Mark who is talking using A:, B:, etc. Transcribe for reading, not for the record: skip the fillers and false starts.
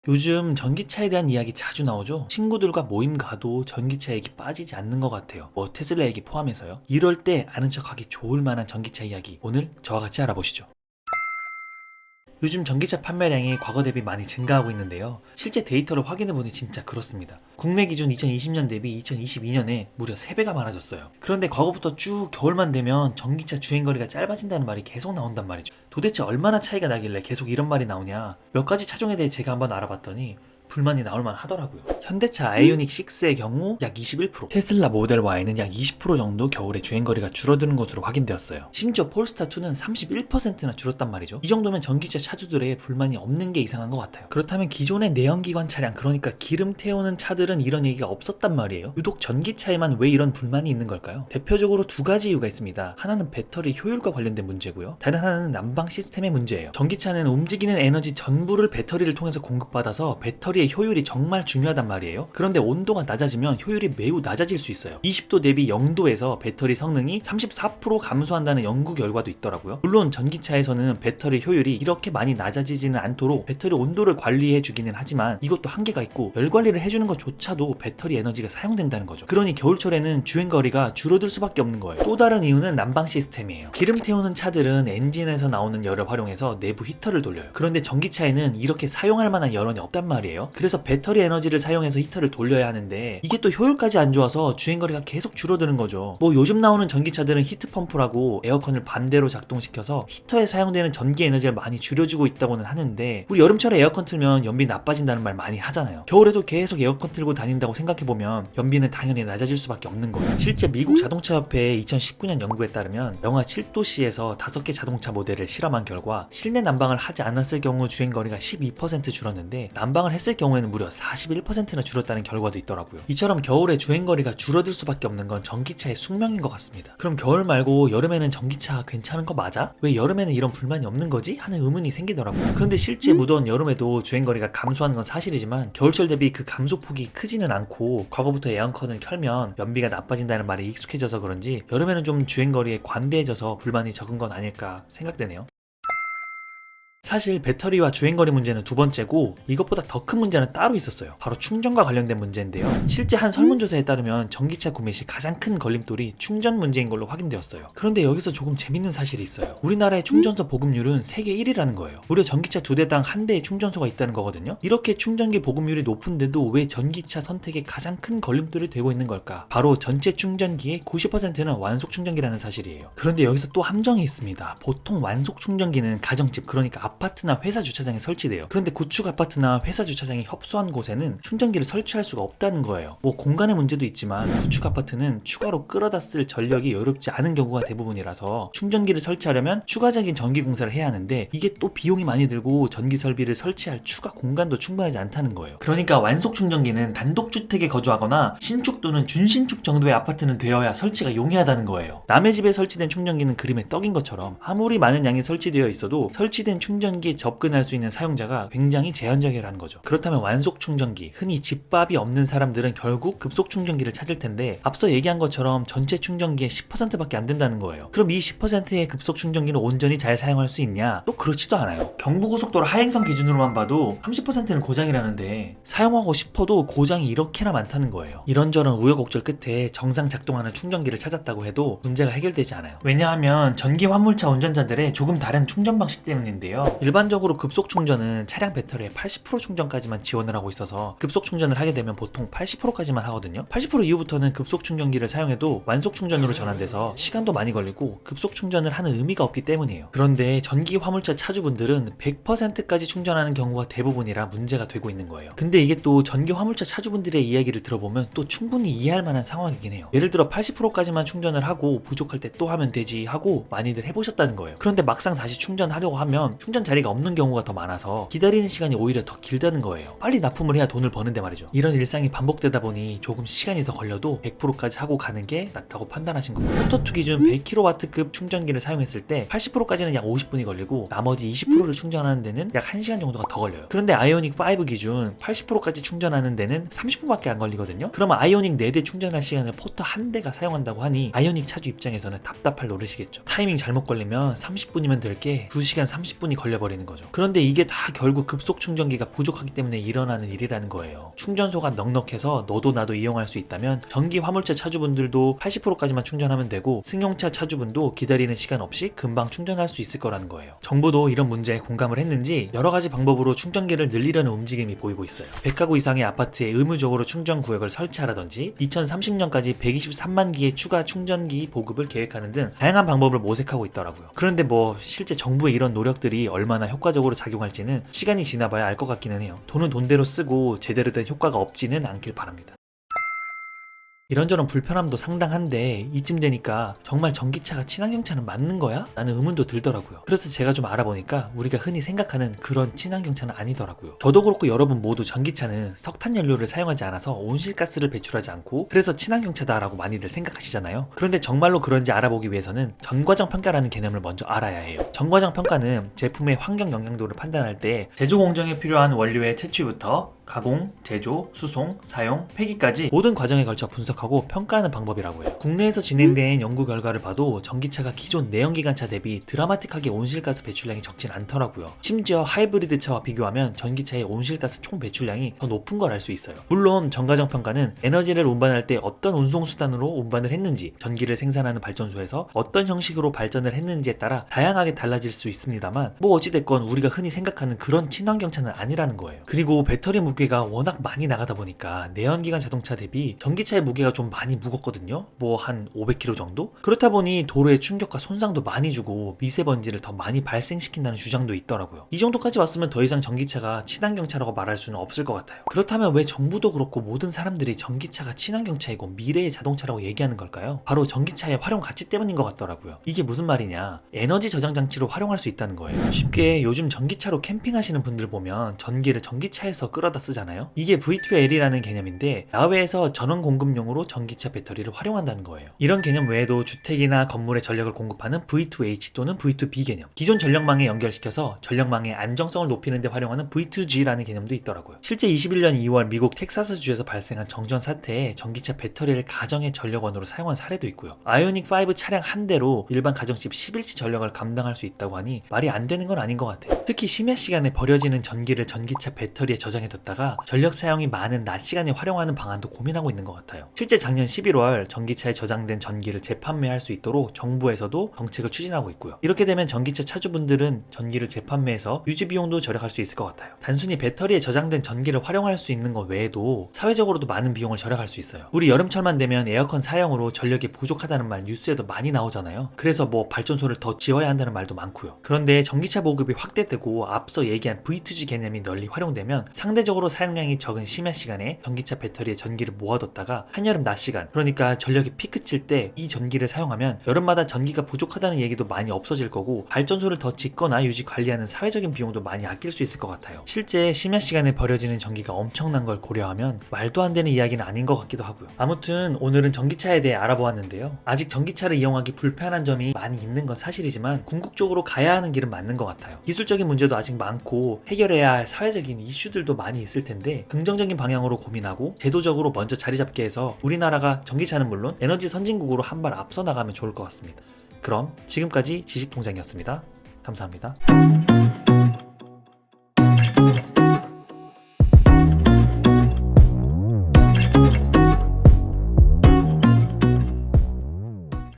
A: 요즘 전기차에 대한 이야기 자주 나오죠? 친구들과 모임 가도 전기차 얘기 빠지지 않는 것 같아요. 뭐 테슬라 얘기 포함해서요. 이럴 때 아는 척하기 좋을 만한 전기차 이야기 오늘 저와 같이 알아보시죠. 요즘 전기차 판매량이 과거 대비 많이 증가하고 있는데요. 실제 데이터를 확인해보니 진짜 그렇습니다. 국내 기준 2020년 대비 2022년에 무려 3배가 많아졌어요. 그런데 과거부터 쭉 겨울만 되면 전기차 주행거리가 짧아진다는 말이 계속 나온단 말이죠. 도대체 얼마나 차이가 나길래 계속 이런 말이 나오냐. 몇 가지 차종에 대해 제가 한번 알아봤더니 불만이 나올만 하더라고요. 현대차 아이오닉 6의 경우 약 21%, 테슬라 모델 Y는 약 20% 정도 겨울에 주행거리가 줄어드는 것으로 확인되었어요. 심지어 폴스타2는 31%나 줄었단 말이죠. 이 정도면 전기차 차주들의 불만이 없는 게 이상한 것 같아요. 그렇다면 기존의 내연기관 차량, 그러니까 기름 태우는 차들은 이런 얘기가 없었단 말이에요. 유독 전기차에만 왜 이런 불만이 있는 걸까요? 대표적으로 두 가지 이유가 있습니다. 하나는 배터리 효율과 관련된 문제고요. 다른 하나는 난방 시스템의 문제예요. 전기차는 움직이는 에너지 전부를 배터리를 통해서 공급받아서 배터리의 효율이 정말 중요하단 말이에요. 그런데 온도가 낮아지면 효율이 매우 낮아질 수 있어요. 20도 대비 0도에서 배터리 성능이 34% 감소한다는 연구 결과도 있더라고요. 물론 전기차에서는 배터리 효율이 이렇게 많이 낮아지지는 않도록 배터리 온도를 관리해 주기는 하지만 이것도 한계가 있고 열 관리를 해주는 것조차도 배터리 에너지가 사용된다는 거죠. 그러니 겨울철에는 주행거리가 줄어들 수밖에 없는 거예요. 또 다른 이유는 난방 시스템이에요. 기름 태우는 차들은 엔진에서 나오는 열을 활용해서 내부 히터를 돌려요. 그런데 전기차에는 이렇게 사용할 만한 열원이 없단 말이에요. 그래서 배터리 에너지를 사용해서 히터를 돌려야 하는데 이게 또 효율까지 안 좋아서 주행거리가 계속 줄어드는 거죠. 뭐 요즘 나오는 전기차들은 히트펌프라고 에어컨을 반대로 작동시켜서 히터에 사용되는 전기 에너지를 많이 줄여주고 있다고는 하는데 우리 여름철에 에어컨 틀면 연비 나빠진다는 말 많이 하잖아요. 겨울에도 계속 에어컨 틀고 다닌다고 생각해보면 연비는 당연히 낮아질 수밖에 없는 거예요. 실제 미국 자동차협회의 2019년 연구에 따르면 영하 7도씨에서 5개 자동차 모델을 실험한 결과 실내 난방을 하지 않았을 경우 주행거리가 12% 줄었는데 난방을 했을 경우에는 무려 41%나 줄었다는 결과도 있더라고요. 이처럼 겨울에 주행거리가 줄어들 수밖에 없는 건 전기차의 숙명인 것 같습니다. 그럼 겨울 말고 여름에는 전기차 괜찮은 거 맞아? 왜 여름에는 이런 불만이 없는 거지? 하는 의문이 생기더라고요. 그런데 실제 무더운 여름에도 주행거리가 감소하는 건 사실이지만 겨울철 대비 그 감소폭이 크지는 않고 과거부터 에어컨을 켤면 연비가 나빠진다는 말에 익숙해져서 그런지 여름에는 좀 주행거리에 관대해져서 불만이 적은 건 아닐까 생각되네요. 사실 배터리와 주행거리 문제는 두 번째고 이것보다 더 큰 문제는 따로 있었어요. 바로 충전과 관련된 문제인데요. 실제 한 설문조사에 따르면 전기차 구매 시 가장 큰 걸림돌이 충전 문제인 걸로 확인되었어요. 그런데 여기서 조금 재밌는 사실이 있어요. 우리나라의 충전소 보급률은 세계 1위라는 거예요. 무려 전기차 2대당 한 대의 충전소가 있다는 거거든요. 이렇게 충전기 보급률이 높은데도 왜 전기차 선택에 가장 큰 걸림돌이 되고 있는 걸까? 바로 전체 충전기의 90%는 완속 충전기라는 사실이에요. 그런데 여기서 또 함정이 있습니다. 보통 완속 충전기는 가정집, 그러니까 아파트나 회사 주차장에 설치돼요. 그런데 구축 아파트나 회사 주차장이 협소한 곳에는 충전기를 설치할 수가 없다는 거예요. 뭐 공간의 문제도 있지만 구축 아파트는 추가로 끌어다 쓸 전력이 여롭지 않은 경우가 대부분이라서 충전기를 설치하려면 추가적인 전기 공사를 해야 하는데 이게 또 비용이 많이 들고 전기 설비를 설치할 추가 공간도 충분하지 않다는 거예요. 그러니까 완속 충전기는 단독주택에 거주하거나 신축 또는 준신축 정도의 아파트는 되어야 설치가 용이하다는 거예요. 남의 집에 설치된 충전기는 그림의 떡인 것처럼 아무리 많은 양이 설치되어 있어도 설치된 충전기에 접근할 수 있는 사용자가 굉장히 제한적이라는 거죠. 그렇다면 완속 충전기, 흔히 집밥이 없는 사람들은 결국 급속 충전기를 찾을 텐데 앞서 얘기한 것처럼 전체 충전기의 10%밖에 안 된다는 거예요. 그럼 이 10%의 급속 충전기는 온전히 잘 사용할 수 있냐? 또 그렇지도 않아요. 경부고속도로 하행성 기준으로만 봐도 30%는 고장이라는데 사용하고 싶어도 고장이 이렇게나 많다는 거예요. 이런저런 우여곡절 끝에 정상 작동하는 충전기를 찾았다고 해도 문제가 해결되지 않아요. 왜냐하면 전기 화물차 운전자들의 조금 다른 충전 방식 때문인데요. 일반적으로 급속 충전은 차량 배터리의 80% 충전까지만 지원을 하고 있어서 급속 충전을 하게 되면 보통 80%까지만 하거든요. 80% 이후부터는 급속 충전기를 사용해도 완속 충전으로 전환돼서 시간도 많이 걸리고 급속 충전을 하는 의미가 없기 때문이에요. 그런데 전기 화물차 차주분들은 100%까지 충전하는 경우가 대부분이라 문제가 되고 있는 거예요. 근데 이게 또 전기 화물차 차주분들의 이야기를 들어보면 또 충분히 이해할 만한 상황이긴 해요. 예를 들어 80%까지만 충전을 하고 부족할 때 또 하면 되지 하고 많이들 해보셨다는 거예요. 그런데 막상 다시 충전하려고 하면 충전 자리가 없는 경우가 더 많아서 기다리는 시간이 오히려 더 길다는 거예요. 빨리 납품을 해야 돈을 버는데 말이죠. 이런 일상이 반복되다 보니 조금 시간이 더 걸려도 100%까지 하고 가는 게 낫다고 판단하신 거예요. 포토2 기준 100kW급 충전기를 사용했을 때 80%까지는 약 50분이 걸리고 나머지 20%를 충전하는 데는 약 1시간 정도가 더 걸려요. 그런데 아이오닉 5 기준 80%까지 충전하는 데는 30분밖에 안 걸리거든요. 그러면 아이오닉 4대 충전할 시간을 포토 한 대가 사용한다고 하니 아이오닉 차주 입장에서는 답답할 노릇이겠죠. 타이밍 잘못 걸리면 30분이면 될 게 2시간 30분이 걸릴 걸려버리는 거죠. 그런데 이게 다 결국 급속 충전기가 부족하기 때문에 일어나는 일이라는 거예요. 충전소가 넉넉해서 너도 나도 이용할 수 있다면 전기 화물차 차주분들도 80%까지만 충전하면 되고 승용차 차주분도 기다리는 시간 없이 금방 충전할 수 있을 거라는 거예요. 정부도 이런 문제에 공감을 했는지 여러 가지 방법으로 충전기를 늘리려는 움직임이 보이고 있어요. 100가구 이상의 아파트에 의무적으로 충전 구역을 설치하라든지 2030년까지 123만 기의 추가 충전기 보급을 계획하는 등 다양한 방법을 모색하고 있더라고요. 그런데 뭐 실제 정부의 이런 노력들이 얼마나 효과적으로 작용할지는 시간이 지나봐야 알 것 같기는 해요. 돈은 돈대로 쓰고 제대로 된 효과가 없지는 않길 바랍니다. 이런저런 불편함도 상당한데 이쯤 되니까 정말 전기차가 친환경차는 맞는 거야? 라는 의문도 들더라고요. 그래서 제가 좀 알아보니까 우리가 흔히 생각하는 그런 친환경차는 아니더라고요. 저도 그렇고 여러분 모두 전기차는 석탄 연료를 사용하지 않아서 온실가스를 배출하지 않고 그래서 친환경차다라고 많이들 생각하시잖아요. 그런데 정말로 그런지 알아보기 위해서는 전과정 평가라는 개념을 먼저 알아야 해요. 전과정 평가는 제품의 환경 영향도를 판단할 때 제조 공정에 필요한 원료의 채취부터 가공, 제조, 수송, 사용, 폐기까지 모든 과정에 걸쳐 분석하고 평가하는 방법이라고 해요. 국내에서 진행된 연구 결과를 봐도 전기차가 기존 내연기관차 대비 드라마틱하게 온실가스 배출량이 적진 않더라고요. 심지어 하이브리드차와 비교하면 전기차의 온실가스 총 배출량이 더 높은 걸 알 수 있어요. 물론 전과정 평가는 에너지를 운반할 때 어떤 운송수단으로 운반을 했는지, 전기를 생산하는 발전소에서 어떤 형식으로 발전을 했는지에 따라 다양하게 달라질 수 있습니다만 뭐 어찌됐건 우리가 흔히 생각하는 그런 친환경차는 아니라는 거예요. 그리고 배터리 무게가 워낙 많이 나가다 보니까 내연기관 자동차 대비 전기차의 무게가 좀 많이 무겁거든요. 뭐 한 500kg 정도? 그렇다 보니 도로의 충격과 손상도 많이 주고 미세먼지를 더 많이 발생시킨다는 주장도 있더라고요. 이 정도까지 왔으면 더 이상 전기차가 친환경차라고 말할 수는 없을 것 같아요. 그렇다면 왜 정부도 그렇고 모든 사람들이 전기차가 친환경차이고 미래의 자동차라고 얘기하는 걸까요? 바로 전기차의 활용 가치 때문인 것 같더라고요. 이게 무슨 말이냐? 에너지 저장 장치로 활용할 수 있다는 거예요. 쉽게 요즘 전기차로 캠핑하시는 분들 보면 전기를 전기차에서 끌어다 쓰잖아요. 이게 V2L이라는 개념인데 야외에서 전원 공급용으로 전기차 배터리를 활용한다는 거예요. 이런 개념 외에도 주택이나 건물에 전력을 공급하는 V2H 또는 V2B 개념, 기존 전력망에 연결시켜서 전력망의 안정성을 높이는 데 활용하는 V2G라는 개념도 있더라고요. 실제 21년 2월 미국 텍사스주에서 발생한 정전 사태에 전기차 배터리를 가정의 전력원으로 사용한 사례도 있고요. 아이오닉5 차량 한 대로 일반 가정집 10일치 전력을 감당할 수 있다고 하니 말이 안 되는 건 아닌 것 같아요. 특히 심야 시간에 버려지는 전기를 전기차 배터리에 저장해뒀다가 전력 사용이 많은 낮 시간에 활용하는 방안도 고민하고 있는 것 같아요. 실제 작년 11월 전기차에 저장된 전기를 재판매할 수 있도록 정부에서도 정책을 추진하고 있고요. 이렇게 되면 전기차 차주분들은 전기를 재판매해서 유지 비용도 절약할 수 있을 것 같아요. 단순히 배터리에 저장된 전기를 활용할 수 있는 것 외에도 사회적으로도 많은 비용을 절약할 수 있어요. 우리 여름철만 되면 에어컨 사용으로 전력이 부족하다는 말 뉴스에도 많이 나오잖아요. 그래서 뭐 발전소를 더 지어야 한다는 말도 많고요. 그런데 전기차 보급이 확대되고 앞서 얘기한 V2G 개념이 널리 활용되면 상대적으로 사용량이 적은 심야 시간에 전기차 배터리에 전기를 모아뒀다가 한여름 낮 시간, 그러니까 전력이 피크 칠 때 이 전기를 사용하면 여름마다 전기가 부족하다는 얘기도 많이 없어질 거고 발전소를 더 짓거나 유지 관리하는 사회적인 비용도 많이 아낄 수 있을 것 같아요. 실제 심야 시간에 버려지는 전기가 엄청난 걸 고려하면 말도 안 되는 이야기는 아닌 것 같기도 하고요. 아무튼 오늘은 전기차에 대해 알아보았는데요. 아직 전기차를 이용하기 불편한 점이 많이 있는 건 사실이지만 궁극적으로 가야 하는 길은 맞는 것 같아요. 기술적인 문제도 아직 많고 해결해야 할 사회적인 이슈들도 많이 있을 텐데 긍정적인 방향으로 고민하고 제도적으로 먼저 자리 잡게 해서 우리나라가 전기차는 물론 에너지 선진국으로 한 발 앞서 나가면 좋을 것 같습니다. 그럼 지금까지 지식통장이었습니다. 감사합니다.